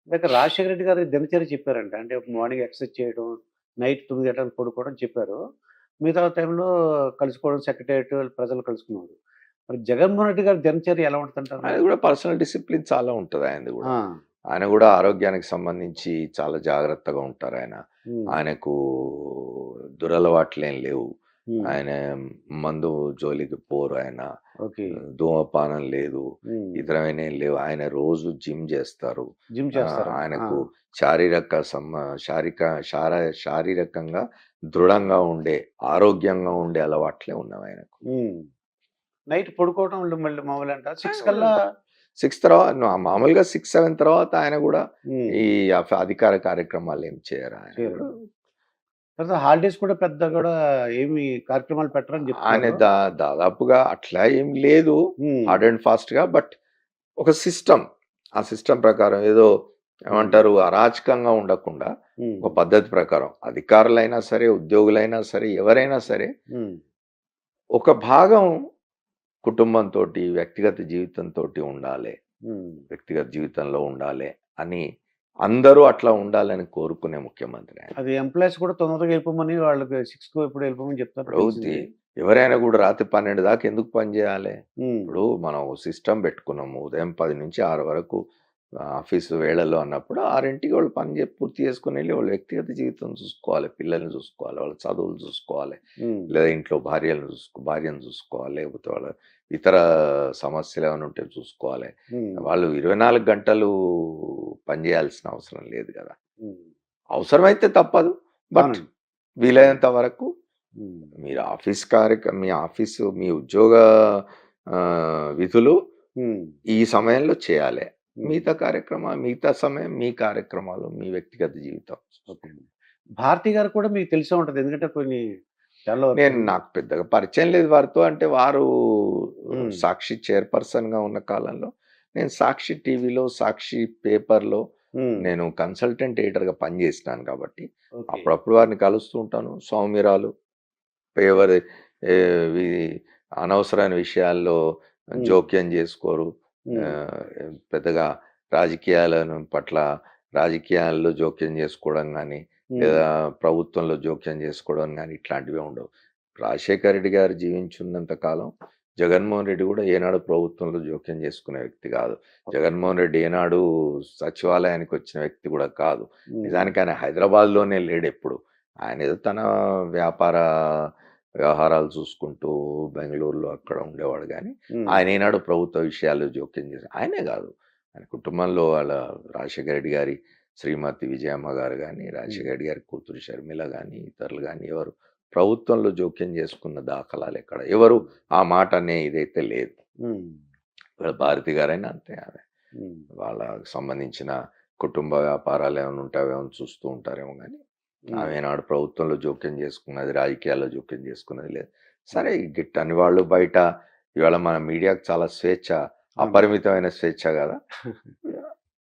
ఇందాక రాజశేఖర రెడ్డి గారి దినచర్య చెప్పారంట. అంటే మార్నింగ్ ఎక్సర్సైజ్ చేయడం, నైట్ 9 గంటలకు పడుకోవడం చెప్పారు. మిగతా టైంలో కలుసుకోవడం సెక్రటేరియట్ ప్రజలు కలుసుకున్నారు. మరి జగన్మోహన్ రెడ్డి గారి దినచర్య ఎలా ఉంటదంటారు ఆయన మీరు? కూడా పర్సనల్ డిసిప్లిన్ చాలా ఉంటది ఆయనది ఆ! గూడా. ఆయన గూడా ఆరోగ్యానికి సంబంధించి చాలా జాగ్రత్తగా ఉంటారాయన. హ్మ్. ఆయనకు దురలవాట్లేం లేవు. హ్మ్. ఆయన మందు జోలికి పోరు ఆయన. ఓకే. ధూమపానం లేదు. హ్మ్. ఇతరమైనయేం లేవు. ఆయన రోజు జిమ్ జేస్తారు. జిమ్ చేస్తారంట. ఆ! ఆయనకు శారీరక సమ్మ శారీక శారీరకంగా దృఢంగా ఉండే, ఆరోగ్యంగా ఉండే అలవాట్లే ఉన్నవాయనకు. హ్మ్. నైట్ పడుకోవడం మళ్ళీ మామూలంట. 6 ఆయన గూడా కల్లా 6 తర్వాత మామూలుగా 6, 7 తర్వాత ఆయన గూడా హ్మ్. ఈ అధికార కార్యక్రమాలేం చేయరు ఆయన చేయరు. గూడా. తర్వాత హాలిడేస్ కూడా పెద్ద కూడా ఏమి కార్యక్రమాలు పెట్టరని ఆయన చెప్తున్నారు. దాదాపుగా అట్లా ఏం లేదు హ్మ్. హార్డ్ అండ్ ఫాస్ట్‌గా. బట్ ఒక సిస్టమ్. ఆ సిస్టమ్ ప్రకారం ఏదో హ్మ్. ఏమంటారు అరాచకంగా ఉండకుండా హ్మ్. ఒక పద్ధతి ప్రకారం అధికారులైనా సరే, ఉద్యోగులైనా సరే, ఎవరైనా సరే హ్మ్. ఒక భాగం కుటుంబంతోటి, వ్యక్తిగత జీవితంతోటి ఉండాలి. హ్మ్. వ్యక్తిగత జీవితంలో ఉండాలి అని అందరూ అట్లా ఉండాలని కోరుకునే ముఖ్యమంత్రి ఆయన. అది ఎంప్లాయీస్ కూడా తొందరగా వెళ్ళిపోమని వాళ్ళకి 6కో ఎప్పుడో వెళ్ళిపోమని చెప్తారు ఇప్పుడు తెలిసింది. ఎవరైనా కూడా రాత్రి 12 దాకా ఎందుకు పని చేయాలి? హ్మ్. ఇప్పుడు మనం సిస్టమ్ పెట్టుకున్నాము. ఉదయం 10 నుంచి 6 వరకు ఆఫీసు వేళల్లో అన్నప్పుడు 6కి వాళ్ళు పని పూర్తి చేసుకొని వెళ్ళి వాళ్ళ వ్యక్తిగత జీవితం చూసుకోవాలి. పిల్లల్ని చూసుకోవాలి. వాళ్ళ చదువులు చూసుకోవాలి. హ్మ్. లేదా ఇంట్లో భార్యను చూసుకోవాలి. లేకపోతే వాళ్ళ ఇతర సమస్యలు ఏమైనా ఉంటే చూసుకోవాలి. హ్మ్. వాళ్ళు 24 గంటలు పని చేయాల్సిన అవసరం లేదు కదా! హ్మ్. అవసరమైతే తప్పదు. బట్ అవునండి. వీలైనంత వరకు హ్మ్. మీరు మీ ఆఫీసు, మీ ఉద్యోగ విధులు హ్మ్. ఈ సమయంలో చేయాలి. హ్మ్. మిగతా సమయం మీ కార్యక్రమాలు, మీ వ్యక్తిగత జీవితం. ఓకే అండి. భారతి గారు కూడా మీకు తెలిసే ఉంటది. ఎందుకంటే కొన్ని చాలా వరకు నాకు పెద్దగా పరిచయం లేదు వారితో. అంటే వారు హ్మ్. సాక్షి చైర్‌పర్సన్‌గా ఉన్న కాలంలో నేను సాక్షి టీవీలో, సాక్షి పేపర్‌లో హ్మ్. నేను కన్సల్టెంట్ ఎడిటర్‌గా పనిచేసినాను కాబట్టి, ఓకే. అప్పుడప్పుడు వారిని కలుస్తూ ఉంటాను. సౌమ్యురాలు, ఎవరి వి అనవసరమైన విషయాల్లో హ్మ్. జోక్యం చేసుకోరు. హ్మ్. పెద్దగా పట్ల రాజకీయాల్లో జోక్యం చేసుకోవడం గానీ, హ్మ్. లేదా ప్రభుత్వంలో జోక్యం చేసుకోవడం గానీ, ఇట్లాంటివి ఉండవు. రాజశేఖర రెడ్డి గారు జీవించున్నంత కాలం జగన్మోహన్ రెడ్డి కూడా ఏనాడు ప్రభుత్వంలో జోక్యం చేసుకునే వ్యక్తి కాదు. ఓకే. జగన్మోహన్ రెడ్డి ఏనాడు సచివాలయానికి వచ్చిన వ్యక్తి కూడా కాదు. హ్మ్. నిజానికి ఆయన హైదరాబాద్‌లోనే లేడెప్పుడు. ఆయన ఏదో తన వ్యాపార వ్యవహారాలు చూసుకుంటూ బెంగుళూరులో అక్కడ ఉండేవాడు గానీ, హ్మ్. ఆయన ఏనాడు ప్రభుత్వ విషయాల్లో జోక్యం ఆయనే గాదు. ఆయన కుటుంబంలో వాళ్ళ రాజశేఖర రెడ్డి గారి శ్రీమతి విజయమ్మ గారు గానీ, హ్మ్. రాజశేఖర రెడ్డి గారి కూతురు షర్మిల గానీ, ఇతరులు గానీ ఎవరు ప్రభుత్వంలో జోక్యం చేసుకున్న దాఖలాలెక్కడ. ఎవరు ఆ మాట అనే ఇదైతే లేదు. హ్మ్. వాళ్ళ భారతి గారైనా అంతే ఆమె. హ్మ్. వాళ్ళకి సంబంధించిన కుటుంబ వ్యాపారాలు ఏమైనా ఉంటే అవేమైనా చూస్తూ ఉంటారేమో గానీ, హ్మ్. ఆమె నాడు ప్రభుత్వంలో జోక్యం చేసుకున్నది, రాజకీయాల్లో జోక్యం చేసుకున్నది లేదు. హ్మ్. సరే గిట్టని వాళ్ళు బయట ఇవాళ మన మీడియాకు చాలా స్వేచ్ఛ, అవును. అపరిమితమైన స్వేచ్ఛ గదా!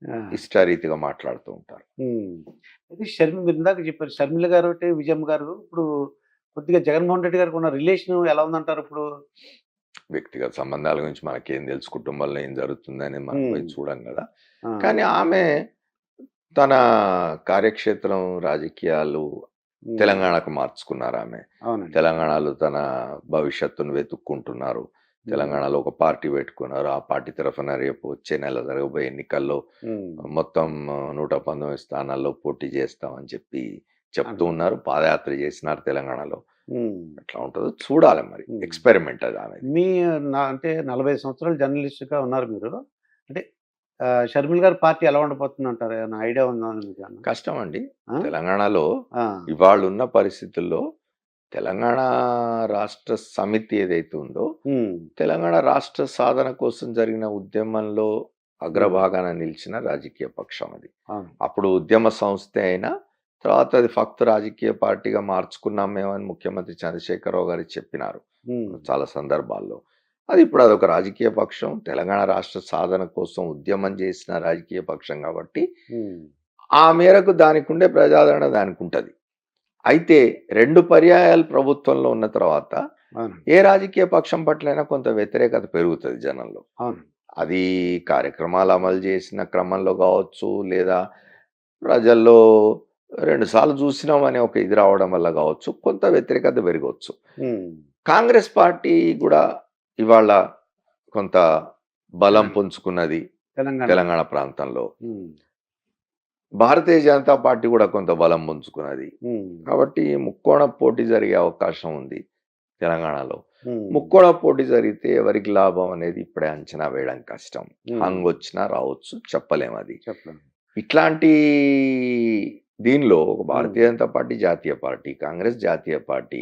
ఆ! ఇష్టారీతిగా మాట్లాడుతూ ఉంటారు. హ్మ్. అయితే మీరు ఇందాక చెప్పారు. షర్మిల గారు ఒకటి, విజయమ్మ గారు ఇప్పుడు కొద్దిగా జగన్మోహన్ రెడ్డి గారికి ఉన్న రిలేషన్ ఎలా ఉందంటారు ఇప్పుడు? వ్యక్తిగత సంబంధాల గురించి మనకేం తెలుసు, కుటుంబంలో ఏం జరుగుతుందని మనం హ్మ్. పోయి చూడం గదా! ఆ! కానీ ఆమె తన కార్యక్షేత్రం రాజకీయాలు హ్మ్. తెలంగాణకు మార్చుకున్నారామె. అవునండి. తెలంగాణలో తన భవిష్యత్తును వెతుక్కుంటున్నారు. హ్మ్. తెలంగాణలో ఒక పార్టీ పెట్టుకున్నారు. ఆ పార్టీ తరఫున రేపు వచ్చే నెల జరగబోయే ఎన్నికల్లో హ్మ్. మొత్తం 119 స్థానాల్లో పోటీ చేస్తామని చెప్తూ అంటున్నారు. ఉన్నారు. పాదయాత్ర చేసినారు తెలంగాణలో. హ్మ్. ఎట్లా ఉంటదో చూడాలి మరి. హ్మ్. ఎక్స్‌పెరిమెంట్ అది ఆమెది. మీ అంటే 45 సంవత్సరాలు జర్నలిస్ట్‌గా ఉన్నారు మీరు. అంటే షర్మిల గారి పార్టీ ఎలా ఉండబోతుందంటారు? ఏమన్నా ఐడియా ఉందా మీకేమన్నా? కష్టమండి. ఆ! తెలంగాణలో ఆ! ఇవాళున్న పరిస్థితుల్లో తెలంగాణ రాష్ట్ర సమితి ఏదైతే ఉందో హ్మ్. తెలంగాణ రాష్ట్ర సాధన కోసం జరిగిన ఉద్యమంలో హ్మ్. అగ్రభాగాన నిలిచిన రాజకీయ పక్షం అది. అవును. అప్పుడు ఉద్యమ సంస్థే అయినా తర్వాత అది ఫక్తు రాజకీయ పార్టీగా మార్చుకున్నాం మేమని ముఖ్యమంత్రి చంద్రశేఖరరావు గారు చెప్పినారు హ్మ్. చాలా సందర్భాల్లో. అది ఇప్పుడు అదొక రాజకీయ పక్షం. తెలంగాణ రాష్ట్ర సాధన కోసం ఉద్యమం చేసిన రాజకీయ పక్షం కాబట్టి హ్మ్. ఆ మేరకు దానికుండే ప్రజాదరణ దానికుంటది. అయితే 2 పర్యాయాలు ప్రభుత్వంలో ఉన్న తర్వాత అవునండి. ఏ రాజకీయ పక్షం పట్లైనా కొంత వ్యతిరేకత పెరుగుతది జనంలో. అవును. అది కార్యక్రమాలు అమలు చేసిన క్రమంలో కావచ్చు, లేదా ప్రజల్లో 2 సార్లు చూసినాం అనే ఒక ఇది రావడం వల్ల కావచ్చు, కొంత వ్యతిరేకత పెరగవచ్చు. హ్మ్. కాంగ్రెస్ పార్టీ కూడా ఇవాళ కొంత బలం తెలంగాణ. పుంజుకున్నది తెలంగాణ. తెలంగాణ ప్రాంతంలో. హ్మ్. భారతీయ జనతా పార్టీ కూడా కొంత బలం పుంజుకున్నది. హ్మ్. కాబట్టి ముక్కోణ పోటీ జరిగే అవకాశం ఉంది తెలంగాణలో. హ్మ్. ముక్కోణ పోటీ జరిగితే ఎవరికి లాభం అనేది ఇప్పుడే అంచనా వేయడం కష్టం. హ్మ్. హంగొచ్చినా రావచ్చు, చెప్పలేము అది. చెప్పండి. ఇట్లాంటి దీనిలో ఒక హ్మ్. భారతీయ జనతా పార్టీ జాతీయ పార్టీ, కాంగ్రెస్ జాతీయ పార్టీ,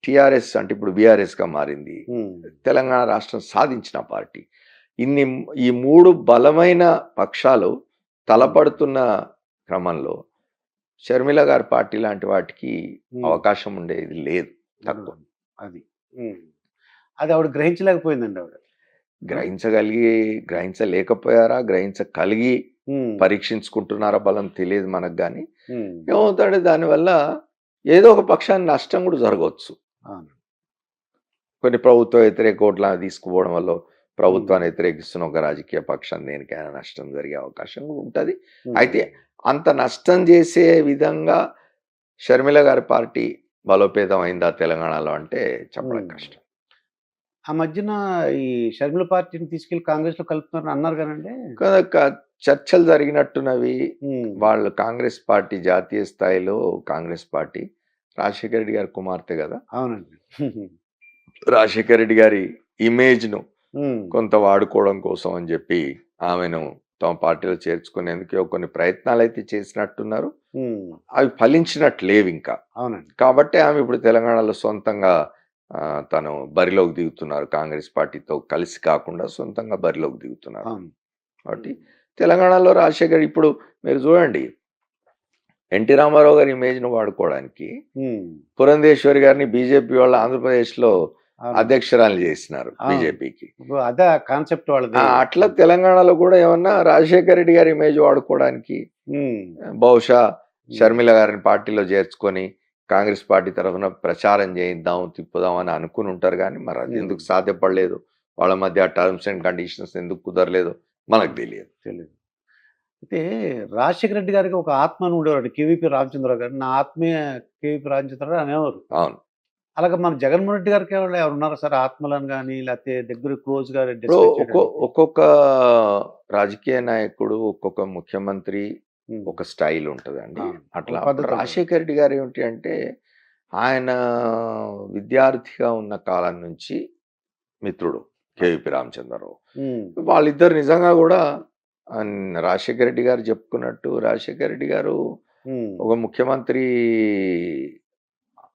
టీఆర్ఎస్ అంటే ఇప్పుడు బీఆర్ఎస్‌గా మారింది. హ్మ్. తెలంగాణ రాష్ట్రం సాధించిన పార్టీ. ఇన్ని ఈ 3 బలమైన పక్షాలు హ్మ్. తలపడుతున్న క్రమంలో షర్మిల గారి పార్టీ లాంటి వాటికి హ్మ్. అవకాశం ఉండేది లేదు. తక్కువ. ఉండదు. అది. హ్మ్. అది ఆవిడ గ్రహించలేకపోయిందండి ఆవిడ. గ్రహించలేకపోయారా? గ్రహించగలిగి హ్మ్. పరీక్షించుకుంటున్నారా బలం తెలియదు మనకు గాని. హ్మ్. ఏమవుతాడు దానివల్ల ఏదో ఒక పక్షానికి నష్టం కూడా జరగవచ్చు. అవును. కొన్ని ప్రభుత్వ వ్యతిరేక ఓట్ల తీసుకుపోవడం వల్ల హ్మ్. ప్రభుత్వాన్ని వ్యతిరేకిస్తున్న ఒక రాజకీయ పక్షం దేనికైనా నష్టం జరిగే అవకాశం కూడా ఉంటది. అయితే హ్మ్. అంత నష్టం చేసే విధంగా షర్మిల గారి పార్టీ బలోపేతం అయిందా తెలంగాణలో అంటే చెప్పడం హ్మ్. కష్టం. ఆ మధ్యన ఈ షర్మిల పార్టీని తీసుకెళ్ళి కాంగ్రెస్‌లో కలుపుతున్నారని అన్నారు గానండి? కనుక చర్చలు జరిగినట్టున్నవి. హ్మ్. వాళ్ళు కాంగ్రెస్ పార్టీ జాతీయ స్థాయిలో కాంగ్రెస్ పార్టీ రాజశేఖర రెడ్డి గారి కుమార్తె కదా! అవునండి. రాజశేఖర రెడ్డి గారి ఇమేజ్‌ను హ్మ్. కొంత వాడుకోవడం కోసం అని చెప్పి ఆమెను తమ పార్టీలో చేర్చుకునేందుకు కొన్ని ప్రయత్నాలైతే చేసినట్టున్నారు. హ్మ్. అవి ఫలించినట్టు లేవింకా. అవునండి. కాబట్టి ఆమె ఇప్పుడు తెలంగాణలో సొంతంగా తను బరిలోకి దిగుతున్నారు. కాంగ్రెస్ పార్టీతో కలిసి కాకుండా సొంతంగా బరిలోకి దిగుతున్నారు. అవును. కాబట్టి హ్మ్. తెలంగాణలో రాజశేఖర్ ఇప్పుడు మీరు చూడండి ఎన్టీ రామారావు గారి ఇమేజ్‌ను వాడుకోవడానికి హ్మ్. పురంధేశ్వరి గారిని బీజేపీ వాళ్ళు ఆంధ్రప్రదేశ్‌లో అవును. అధ్యక్షురాలిని చేసినారు అవును. బీజేపీకి. ఇప్పుడు అదా కాన్సెప్ట్ వాళ్ళది. అట్లా హ్మ్. తెలంగాణలో కూడా ఏమన్నా రాజశేఖర రెడ్డి గారి ఇమేజ్ వాడుకోవడానికి హ్మ్. బహుశా హ్మ్. షర్మిల గారిని పార్టీలో చేర్చుకొని కాంగ్రెస్ పార్టీ తరఫున ప్రచారం చేయిద్దాం, తిప్పుదాం అని అనుకుని ఉంటారు గానీ మరి అది హ్మ్. ఎందుకు సాధ్యపడలేదు? వాళ్ళ మధ్య టర్మ్స్ అండ్ కండిషన్స్ ఎందుకు కుదరలేదో మనకు తెలియదు. తెలీదు. అయితే రాజశేఖర రెడ్డి గారికి ఒక ఆత్మ అని ఉండేవాడు. కేవీపీ రామచంద్రరావు గారు. నా ఆత్మీయ కేవీపీ రామచంద్రరావు అనేవారు. అవును. అలాగే మన జగన్మోహన్ రెడ్డి గారికి ఎవరు ఉన్నారా సార్ ఆత్మలను గాని, లేకపోతే దగ్గర క్లోజ్‌గా ఇప్పుడు డిస్కస్ చేయడానికి? ఒక్కొక్క రాజకీయ నాయకుడు, ఒక్కొక్క ముఖ్యమంత్రి హ్మ్. ఒక స్టైల్ ఉంటదండి. అవును. అట్లా ఒక అప్పుడు పద్ధతి ఉంటది. రాజశేఖర రెడ్డి గారు ఏమిటి అంటే, ఆయన విద్యార్థిగా ఉన్న కాలం నుంచి మిత్రుడు కేవీపీ రామచంద్రరావు. హ్మ్. వాళ్ళిద్దరు నిజంగా గూడా రాజశేఖర రెడ్డి గారు చెప్పుకున్నట్టు రాజశేఖర రెడ్డి గారు హ్మ్. ఒక ముఖ్యమంత్రి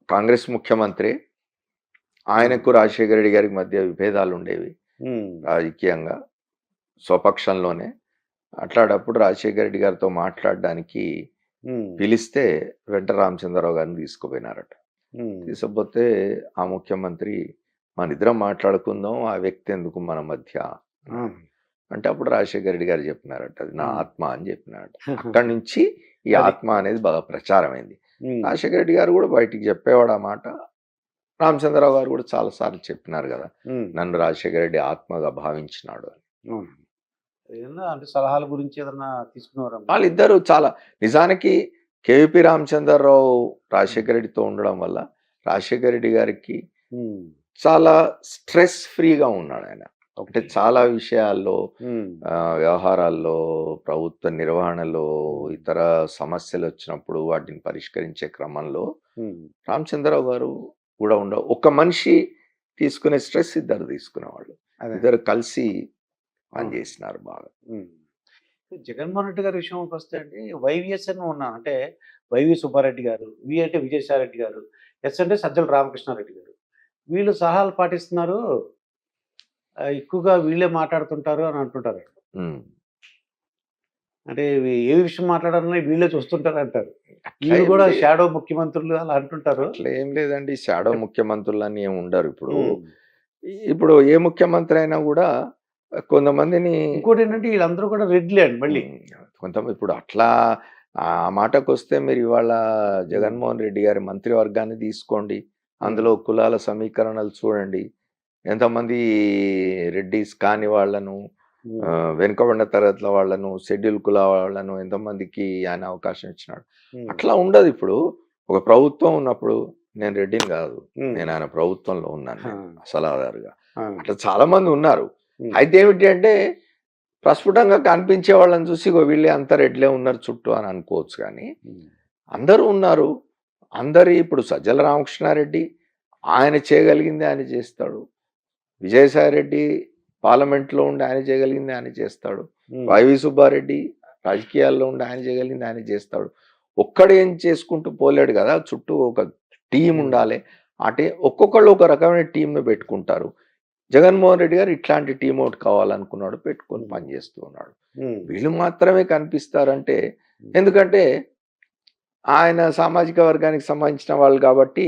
కాంగ్రెస్ ముఖ్యమంత్రి. అవును. ఆయనకు రాజశేఖర రెడ్డి గారికి మధ్య విభేదాలుండేవి హ్మ్. రాజకీయంగా. స్వపక్షంలోనే. అట్లాటప్పుడు రాజశేఖర రెడ్డి గారితో మాట్లాడడానికి హ్మ్. పిలిస్తే వెంట రామచంద్రరావు గారిని తీసుకుపోయినారట. హ్మ్. తీసుకుపోతే ఆ ముఖ్యమంత్రి మనిద్దరం మాట్లాడుకుందాం. ఆ వ్యక్తి ఎందుకు మన మధ్య ఆ! అన్నాడు. అంటే అప్పుడు రాజశేఖర రెడ్డి గారు చెప్పినారట. అది నా హ్మ్. ఆత్మ అని చెప్పినారట. అక్కడి నుంచి ఈ అది. ఆత్మ అనేది బాగా ప్రచారమైంది. హ్మ్. రాజశేఖర రెడ్డి గారు కూడా బయటికి చెప్పేవాడు ఆ మాట. రామచంద్రరావు గారు కూడా చాలా సార్లు చెప్పినారు కదా! హ్మ్. నన్ను రాజశేఖర రెడ్డి ఆత్మగా భావించినాడు అని. అవును. ఏదన్నా అంటే సలహాల గురించి ఏదన్నా తీసుకునేవారా మీరు? వాళ్ళిద్దరూ చాలా నిజానికి కేవీపీ రామచంద్రరావు హ్మ్. రాజశేఖర రెడ్డితో ఉండడం వల్ల రాజశేఖర రెడ్డి గారికి హ్మ్. చాలా స్ట్రెస్ ఫ్రీగా ఉన్నాడాయన. అంటే ఓకే. చాలా విషయాల్లో హ్మ్. వ్యవహారాల్లో, ప్రభుత్వ నిర్వహణలో, హ్మ్. ఇతర సమస్యలొచ్చినప్పుడు వాటిని పరిష్కరించే క్రమంలో హ్మ్. రామచంద్రరావు గారు కూడా ఒక మనిషి తీసుకునే స్ట్రెస్ ఇద్దరు తీసుకునేవాళ్ళు. అదే. ఇద్దరు కలిసి అవును. పనిచేసినారు బాగా. హ్మ్. జగన్మోహన్ రెడ్డి గారి విషయంకొస్తే అండి వైవీఎస్ అని ఉన్నారు. అంటే వైవి సుబ్బారెడ్డి గారు, వి అంటే విజయసాయిరెడ్డి గారు, ఎస్ అంటే సజ్జల రామకృష్ణారెడ్డి గారు. వీళ్ళు సలహాలు పాటిస్తున్నారు. ఎక్కువగా వీళ్ళే మాట్లాడుతుంటారు అని అంటుంటారు. హ్మ్. అంటే ఏ విషయం మాట్లాడాలన్నా వీళ్ళే చూస్తుంటారంటారు. అట్లా వీళ్ళు ఏం గూడా లే షాడో ముఖ్యమంత్రులు అలా అంటుంటారు. అట్లా ఏం లేదండి. షాడో చెప్ ముఖ్యమంత్రులని ఏమి ఉండరు ఇప్పుడు. హ్మ్. ఇప్పుడు ఏ ముఖ్యమంత్రి అయినా గూడా కొంతమందిని ఇంకోటేంటంటే ఈళ్ళందరూ కూడా రెడ్లే అండి మళ్ళీ. హ్మ్. ఇప్పుడు అట్లా ఆ మాటకొస్తే మీరు ఇవాళ హ్మ్. జగన్మోహన్ రెడ్డి గారి మంత్రివర్గాన్ని తీసుకోండి. హ్మ్. అందులో కులాల సమీకరణలు చూడండి. ఎంతమంది రెడ్డీస్ కాని వాళ్ళను వెనుకబడిన తరగతుల వాళ్ళను, షెడ్యూల్ కుల వాళ్ళను ఎంతోమందికి ఆయన అవకాశం ఇచ్చినాడు. ఉమ్, అట్లా ఉండదు ఇప్పుడు. ఒక ప్రభుత్వం ఉన్నప్పుడు నేను రెడ్డిని కాదు, ఉమ్, నేను ఆయన ప్రభుత్వంలో ఉన్నాను ఆ, నేను సలహాదారుగా. ఆ, అట్లా చాలా మంది ఉన్నారు. ఉమ్, అయితే ఏమిటి అంటే ప్రస్ఫుటంగా కనిపించే వాళ్ళని చూసి ఇగో వీళ్ళే అంత రెడ్లే ఉన్నారు చుట్టూ అని అనుకోవచ్చు. కానీ ఉమ్, అందరూ ఉన్నారు. అందరి ఇప్పుడు సజ్జల రామకృష్ణారెడ్డి ఆయన చేయగలిగింది ఆయన చేస్తాడు. విజయసాయి రెడ్డి పార్లమెంట్లో ఉండి ఆయన చేయగలిగింది ఆయన చేస్తాడు. ఉమ్, వైవి సుబ్బారెడ్డి రాజకీయాల్లో ఉండి ఆయన చేయగలిగింది ఆయన చేస్తాడు. ఒక్కడేం చేసుకుంటూ పోలేడు కదా, చుట్టూ ఒక టీం ఉండాలి. అంటే ఒక్కొక్కళ్ళు ఒక రకమైన టీంను పెట్టుకుంటారు. జగన్మోహన్ రెడ్డి గారు ఇట్లాంటి టీం ఒకటి కావాలనుకున్నాడు, పెట్టుకొని పనిచేస్తూ ఉన్నాడు. ఉమ్, వీళ్ళు మాత్రమే కనిపిస్తారంటే ఎందుకంటే ఆయన సామాజిక వర్గానికి సంబంధించిన వాళ్ళు కాబట్టి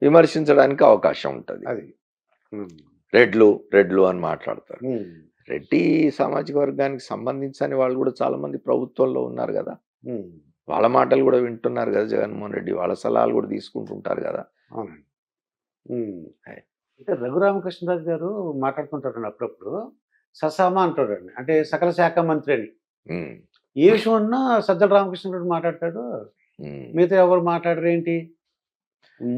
విమర్శించడానికి అవకాశం ఉంటుంది. అది ఉమ్, రెడ్లు రెడ్లు అని మాట్లాడతారు. ఉమ్, రెడ్డి సామాజిక వర్గానికి సంబంధించని వాళ్ళు కూడా చాలా మంది ప్రభుత్వంలో ఉన్నారు కదా. ఉమ్, వాళ్ళ మాటలు కూడా వింటున్నారు కదా జగన్మోహన్ రెడ్డి, వాళ్ళ సలహాలు కూడా తీసుకుంటుంటారు కదా. అవునండి. ఉమ్. ఆయ్. అంటే రఘురామకృష్ణరాజు గారు మాట్లాడుతుంటారండి అప్పుడప్పుడు ససామా అంటాడండి, అంటే సకల శాఖ మంత్రి అని. ఉమ్, ఏ విషయం ఉన్నా సజ్జల రామకృష్ణరాజు మాట్లాడతాడు, ఉమ్. మిగతా ఎవరు మాట్లాడరు ఏంటి?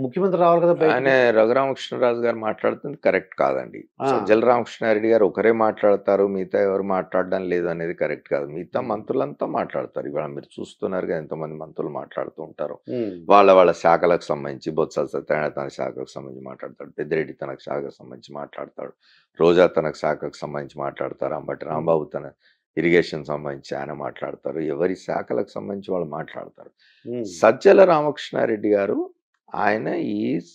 ముఖ్యమంత్రి రావాలి కదా ఆయన బయట. రఘురామకృష్ణరాజు గారు మాట్లాడుతుంది కరెక్ట్ కాదండి. ఆ. సజ్జల రామకృష్ణారెడ్డి గారు ఒకరే మాట్లాడతారు, మిగతా ఎవరు మాట్లాడడం లేదు అనేది కరెక్ట్ కాదు. మిగతా మంత్రులంతా మాట్లాడతారు. ఇవాళ మీరు చూస్తున్నారు కదా ఎంతమంది మంత్రులు మాట్లాడుతూ ఉంటారు. వాళ్ళ వాళ్ళ శాఖలకు సంబంధించి బొత్స సత్యనారాయణ తన శాఖకు సంబంధించి మాట్లాడతాడు, పెద్దిరెడ్డి తనకు శాఖకు సంబంధించి మాట్లాడతాడు, రోజా తనకు శాఖకు సంబంధించి మాట్లాడతారు, అంబటి రాంబాబు తన ఇరిగేషన్ సంబంధించి ఆయన మాట్లాడతారు. ఎవరి శాఖలకు సంబంధించి వాళ్ళు మాట్లాడతారు. సజ్జల రామకృష్ణారెడ్డి గారు ఆయన ఈ